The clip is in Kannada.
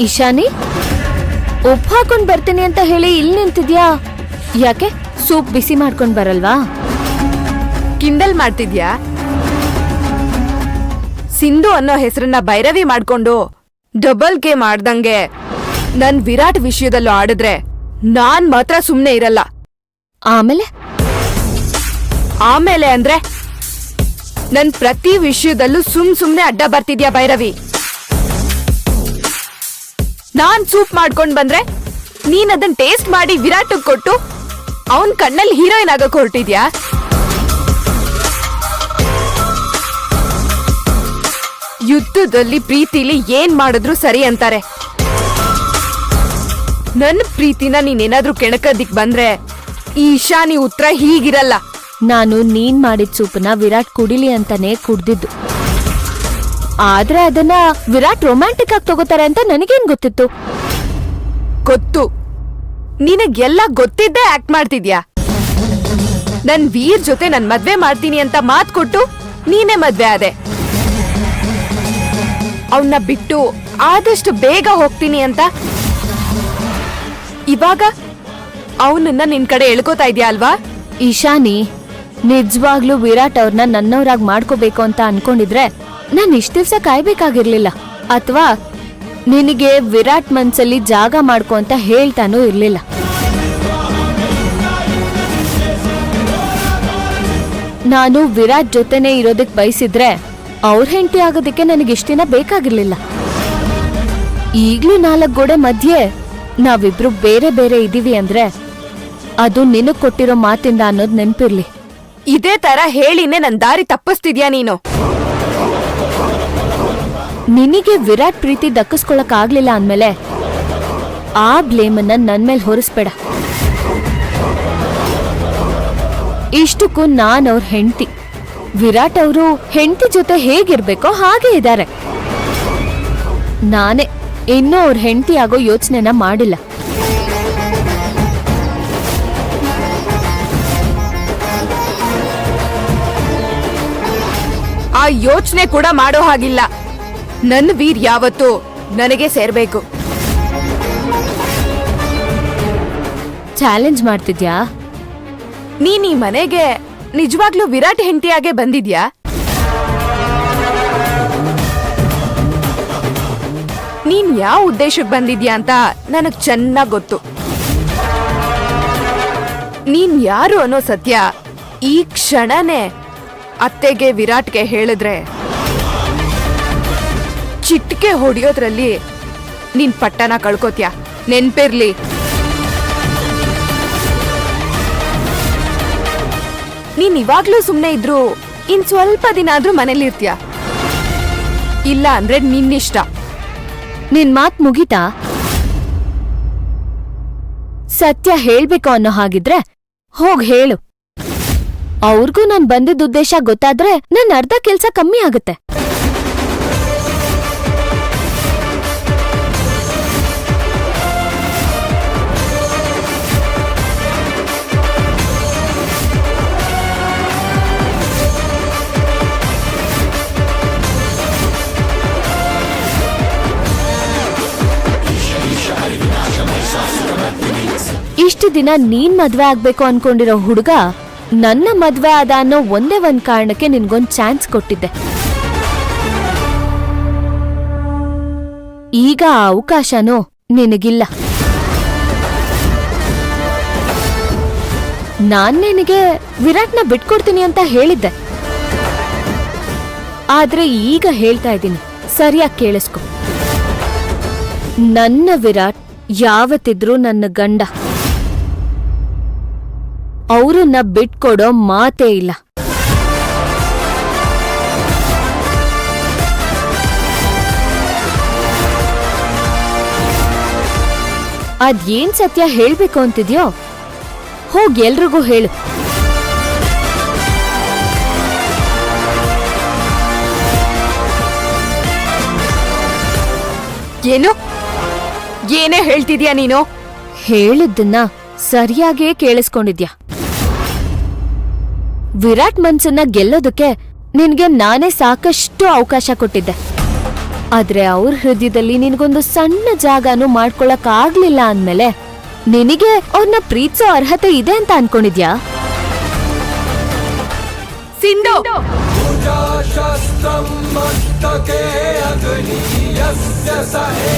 ಇಶಾನಿ, ಉಪ್ಪು ಹಾಕೊಂಡ್ ಬರ್ತೀನಿ ಅಂತ ಹೇಳಿ ಇಲ್ಲಿ ನಿಂತಿದ್ಯಾ? ಯಾಕೆ ಸೂಪ್ ಬಿಸಿ ಮಾಡ್ಕೊಂಡ್ ಬರಲ್ವಾ? ಕಿಂಡಲ್ ಮಾಡ್ತಿದ್ಯಾ? ಸಿಂಧು ಅನ್ನೋ ಹೆಸರನ್ನ ಭೈರವಿ ಮಾಡ್ಕೊಂಡು ಡಬಲ್ ಗೇಮ್ ಆಡ್ದಂಗೆ ನನ್ ವಿರಾಟ್ ವಿಷಯದಲ್ಲೂ ಆಡಿದ್ರೆ ನಾನ್ ಮಾತ್ರ ಸುಮ್ನೆ ಇರಲ್ಲ. ಆಮೇಲೆ ಆಮೇಲೆ ಅಂದ್ರೆ ನನ್ ಪ್ರತಿ ವಿಷಯದಲ್ಲೂ ಸುಮ್ನೆ ಅಡ್ಡ ಬರ್ತಿದ್ಯಾ ಭೈರವಿ? ನಾನ್ ಸೂಪ್ ಮಾಡ್ಕೊಂಡ್ ಬಂದ್ರೆ ನೀನ್ ಅದನ್ ಟೇಸ್ಟ್ ಮಾಡಿ ವಿರಾಟ್ ಕೊಟ್ಟು ಅವನ್ ಕಣ್ಣಲ್ಲಿ ಹೀರೋಯಿನ್ ಆಗಕ್ ಹೊರಟಿದ್ಯಾ? ಯುದ್ಧದಲ್ಲಿ ಪ್ರೀತಿಲಿ ಏನ್ ಮಾಡಿದ್ರು ಸರಿ ಅಂತಾರೆ. ನನ್ ಪ್ರೀತಿನ ನೀನೇನಾದ್ರೂ ಕೆಣಕದಿಕ್ ಬಂದ್ರೆ ಈ ಇಶಾನಿ ಉತ್ತರ ಹೀಗಿರಲ್ಲ. ನಾನು ನೀನ್ ಮಾಡಿದ ಸೂಪನ್ನ ವಿರಾಟ್ ಕುಡಿಲಿ ಅಂತಾನೆ ಕುಡ್ದಿದ್ದು. ಆದ್ರೆ ಅದನ್ನ ವಿರಾಟ್ ರೊಮ್ಯಾಂಟಿಕ್ ಆಗಿ ತಗೋತಾರೆ ಅಂತ ನನಗೇನ್ ಗೊತ್ತಿತ್ತು? ಗೊತ್ತು, ನಿನಗೆಲ್ಲ ಗೊತ್ತಿದ್ದೇ ಆಕ್ಟ್ ಮಾಡ್ತಿದ್ಯಾ. ನನ್ ವೀರ್ ಜೊತೆ ನನ್ ಮದ್ವೆ ಮಾಡ್ತೀನಿ ಅಂತ ಮಾತ್ ಕೊಟ್ಟು ನೀನೇ ಮದ್ವೆ ಆದೆ. ಅವನ್ನ ಬಿಟ್ಟು ಆದಷ್ಟು ಬೇಗ ಹೋಗ್ತೀನಿ ಅಂತ ಇವಾಗ ಅವನನ್ನ ನಿನ್ ಕಡೆ ಎಳ್ಕೋತಾ ಇದ್ಯಾ ಅಲ್ವಾ? ಇಶಾನಿ, ನಿಜವಾಗ್ಲೂ ವಿರಾಟ್ ಅವ್ರನ್ನ ನನ್ನವ್ರಾಗ್ ಮಾಡ್ಕೋಬೇಕು ಅಂತ ಅನ್ಕೊಂಡಿದ್ರೆ ನಾನ್ ಇಷ್ಟ ದಿವ್ಸ ಕಾಯ್ಬೇಕಾಗಿರ್ಲಿಲ್ಲ. ಅಥವಾ ನಿನಗೆ ವಿರಾಟ್ ಮನ್ಸಲ್ಲಿ ಜಾಗ ಮಾಡ್ಕೊ ಅಂತ ಹೇಳ್ತಾನೂ ಇರ್ಲಿಲ್ಲ. ನಾನು ವಿರಾಟ್ ಜೊತೆನೆ ಇರೋದಕ್ ಬಯಸಿದ್ರೆ ಅವ್ರ ಹೆಂಡತಿ ಆಗೋದಕ್ಕೆ ನನಗಿಷ್ಟ ದಿನ ಬೇಕಾಗಿರ್ಲಿಲ್ಲ. ಈಗ್ಲೂ 4 ಗೋಡೆ ಮಧ್ಯೆ ನಾವಿಬ್ರು ಬೇರೆ ಬೇರೆ ಇದೀವಿ ಅಂದ್ರೆ ಅದು ನಿನಗ್ ಕೊಟ್ಟಿರೋ ಮಾತಿಂದ ಅನ್ನೋದ್ ನೆನ್ಪಿರ್ಲಿ. ಇದೇ ತರ ಹೇಳಿನೇ ನನ್ ದಾರಿ ತಪ್ಪಿಸ್ತಿದ್ಯಾ ನೀನು? ನಿನಗೆ ವಿರಾಟ್ ಪ್ರೀತಿ ದಕ್ಕಿಸ್ಕೊಳಕ್ ಆಗ್ಲಿಲ್ಲ ಅಂದ್ಮೇಲೆ ಆ ಬ್ಲೇಮನ್ನ ನನ್ ಮೇಲೆ ಹೊರಿಸ್ಬೇಡ. ಇಷ್ಟಕ್ಕೂ ನಾನ್ ಅವ್ರ ಹೆಂಡತಿ. ವಿರಾಟ್ ಅವರು ಹೆಂಡತಿ ಜೊತೆ ಹೇಗಿರ್ಬೇಕೋ ಹಾಗೆ ಇದ್ದಾರೆ. ನಾನೇ ಇನ್ನೂ ಅವ್ರ ಹೆಂಡತಿ ಆಗೋ ಯೋಚನೆನ ಮಾಡಿಲ್ಲ. ಆ ಯೋಚನೆ ಕೂಡ ಮಾಡೋ ಹಾಗಿಲ್ಲ. ನನ್ ವೀರ್ ಯಾವತ್ತೂ ನನಗೆ ಸೇರ್ಬೇಕು. ಚಾಲೆಂಜ್ ಮಾಡ್ತಿದ್ಯಾ? ನೀನ್ ಈ ಮನೆಗೆ ನಿಜವಾಗ್ಲೂ ವಿರಾಟ್ ಹೆಂಡತಿಯಾಗೆ ಬಂದಿದ್ಯಾ? ನೀನ್ ಯಾವ ಉದ್ದೇಶಕ್ಕೆ ಬಂದಿದ್ಯಾ ಅಂತ ನನಗ್ ಚೆನ್ನಾಗ್ ಗೊತ್ತು. ನೀನ್ ಯಾರು ಅನ್ನೋ ಸತ್ಯ ಈ ಕ್ಷಣನೇ ಅತ್ತೆಗೆ ವಿರಾಟ್ಗೆ ಹೇಳಿದ್ರೆ ಚಿಟ್ಕೆ ಹೊಡಿಯೋದ್ರಲ್ಲಿ ನೀನ್ ಪಟ್ಟನ ಕಳ್ಕೋತ್ಯಾ. ನೆನ್ಪಿರ್ಲಿ. ನೀನ್ ಇವಾಗ್ಲೂ ಸುಮ್ನೆ ಇದ್ರು ಇನ್ ಸ್ವಲ್ಪ ದಿನ ಆದ್ರೂ ಮನೇಲಿರ್ತೀಯ. ಇಲ್ಲ ಅಂದ್ರೆ ನಿನ್ನಿಷ್ಟ. ನಿನ್ ಮಾತ್ ಮುಗಿತಾ? ಸತ್ಯ ಹೇಳ್ಬೇಕು ಅನ್ನೋ ಹಾಗಿದ್ರೆ ಹೋಗ್ ಹೇಳು. ಅವ್ರಿಗೂ ನಾನ್ ಬಂದಿದ್ದ ಉದ್ದೇಶ ಗೊತ್ತಾದ್ರೆ ನನ್ ಅರ್ಧ ಕೆಲ್ಸ ಕಮ್ಮಿ ಆಗುತ್ತೆ. ಇಷ್ಟು ದಿನ ನೀನ್ ಮದ್ವೆ ಆಗ್ಬೇಕು ಅನ್ಕೊಂಡಿರೋ ಹುಡುಗ ನನ್ನ ಮದ್ವೆ ಆದ ಅನ್ನೋ ಒಂದೇ ಒಂದ್ ಕಾರಣಕ್ಕೆ ನಿನ್ಗೊಂದ್ ಚಾನ್ಸ್ ಕೊಟ್ಟಿದ್ದೆ. ಈಗ ಆ ಅವಕಾಶನೂ ನಿನಗಿಲ್ಲ. ನಾನ್ ನಿನಗೆ ವಿರಾಟ್ನ ಬಿಟ್ಕೊಡ್ತೀನಿ ಅಂತ ಹೇಳಿದ್ದೆ. ಆದ್ರೆ ಈಗ ಹೇಳ್ತಾ ಇದ್ದೀನಿ, ಸರಿಯಾಗಿ ಕೇಳಿಸ್ಕೊ. ನನ್ನ ವಿರಾಟ್ ಯಾವತ್ತಿದ್ರೂ ನನ್ನ ಗಂಡ. ಅವ್ರನ್ನ ಬಿಟ್ಕೊಡೋ ಮಾತೇ ಇಲ್ಲ. ಅದೇನ್ ಸತ್ಯ ಹೇಳ್ಬೇಕು ಅಂತಿದ್ಯೋ ಹೋಗ್ ಎಲ್ರಿಗೂ ಹೇಳು. ಏನು? ಏನೇ ಹೇಳ್ತಿದ್ಯಾ ನೀನು? ಹೇಳಿದ್ದನ್ನ ಸರಿಯಾಗೇ ಕೇಳಿಸ್ಕೊಂಡಿದ್ಯಾ. ವಿರಾಟ್ ಮನ್ಸನ್ನ ಗೆಲ್ಲೋದಕ್ಕೆ ನಿನ್ಗೆ ನಾನೇ ಸಾಕಷ್ಟು ಅವಕಾಶ ಕೊಟ್ಟಿದ್ದೆ. ಆದ್ರೆ ಅವ್ರ ಹೃದಯದಲ್ಲಿ ನಿನಗೊಂದು ಸಣ್ಣ ಜಾಗನೂ ಮಾಡ್ಕೊಳಕ್ ಆಗ್ಲಿಲ್ಲ ಅಂದ್ಮೇಲೆ ನಿನಗೆ ಅವ್ರನ್ನ ಪ್ರೀತಿಸೋ ಅರ್ಹತೆ ಇದೆ ಅಂತ ಅನ್ಕೊಂಡಿದ್ಯಾ? ಸಿಂಧು, ಶಸ್ತ್ರಂ ಮಸ್ತಕೆ ಅಗ್ನಿಯಸ್ಯ ಸಹೇ